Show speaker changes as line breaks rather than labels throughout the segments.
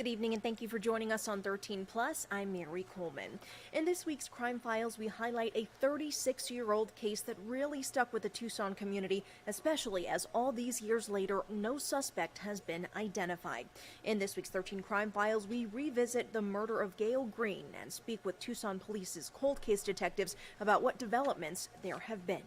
Good evening and thank you for joining us on 13 Plus. I'm Mary Coleman. In this week's Crime Files, we highlight a 36-year-old case that really stuck with the Tucson community, especially as all these years later, no suspect has been identified. In this week's 13 Crime Files, we revisit the murder of Gail Green and speak with Tucson Police's cold case detectives about what developments there have been.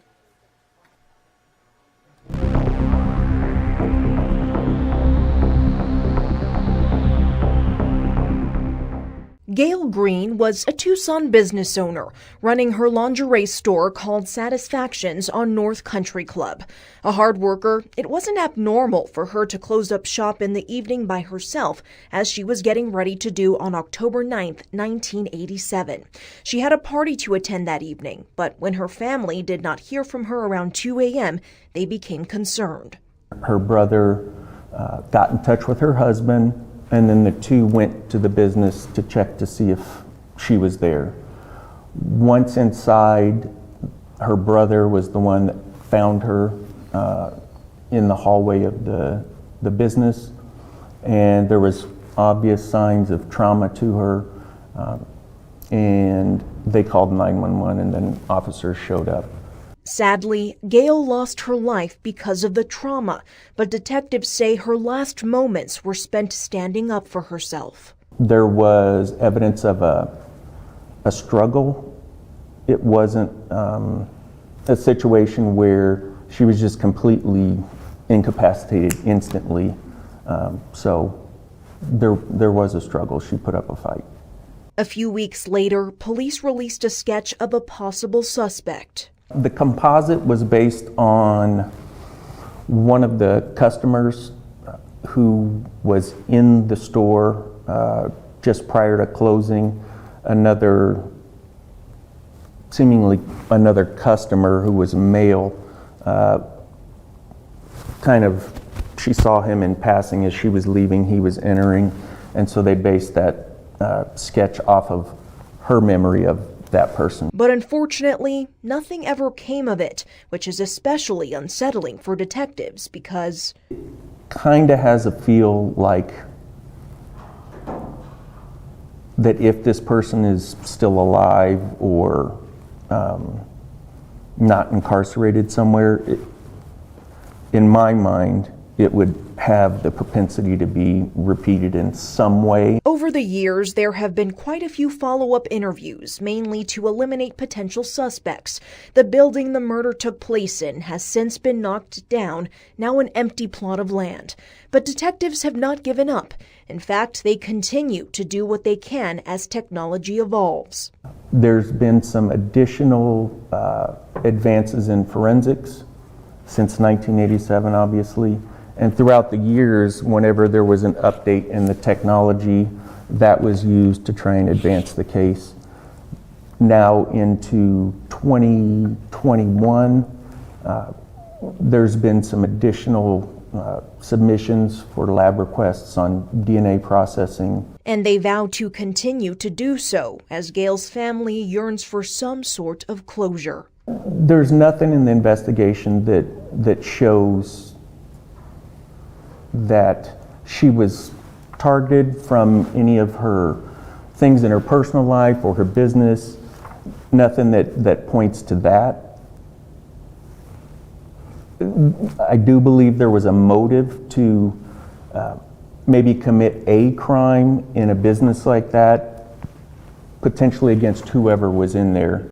Gail Green was a Tucson business owner running her lingerie store called Satisfactions on North Country Club. A hard worker, it wasn't abnormal for her to close up shop in the evening by herself, as she was getting ready to do on October 9th, 1987. She had a party to attend that evening, but when her family did not hear from her around 2 a.m., they became concerned.
Her brother got in touch with her husband, and then the two went to the business to check to see if she was there. Once inside, her brother was the one that found her in the hallway of the business, and there was obvious signs of trauma to her, and they called 911 and then officers showed up.
Sadly, Gail lost her life because of the trauma, but detectives say her last moments were spent standing up for herself.
There was evidence of a struggle. It wasn't a situation where she was just completely incapacitated instantly. So there was a struggle. She put up a fight.
A few weeks later, police released a sketch of a possible suspect.
The composite was based on one of the customers who was in the store just prior to closing. Seemingly another customer who was male, she saw him in passing as she was leaving, he was entering, and so they based that sketch off of her memory of that person.
But unfortunately, nothing ever came of it, which is especially unsettling for detectives because
it kind of has a feel like that if this person is still alive or not incarcerated somewhere, in my mind, it would have the propensity to be repeated in some way.
Over the years, there have been quite a few follow-up interviews, mainly to eliminate potential suspects. The building the murder took place in has since been knocked down, now an empty plot of land. But detectives have not given up. In fact, they continue to do what they can as technology evolves.
There's been some additional advances in forensics since 1987, obviously. And throughout the years, whenever there was an update in the technology, that was used to try and advance the case. Now into 2021, there's been some additional submissions for lab requests on DNA processing.
And they vow to continue to do so as Gail's family yearns for some sort of closure.
There's nothing in the investigation that shows that she was targeted from any of her things in her personal life or her business. Nothing that points to that. I do believe there was a motive to maybe commit a crime in a business like that, potentially against whoever was in there.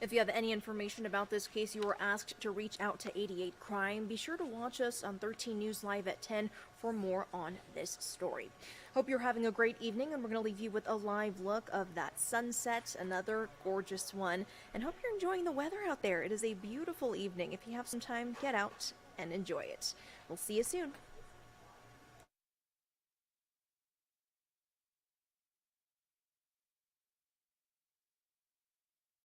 If you have any information about this case, you are asked to reach out to 88 Crime. Be sure to watch us on 13 News Live at 10 for more on this story. Hope you're having a great evening, and we're going to leave you with a live look of that sunset, another gorgeous one, and hope you're enjoying the weather out there. It is a beautiful evening. If you have some time, get out and enjoy it. We'll see you soon.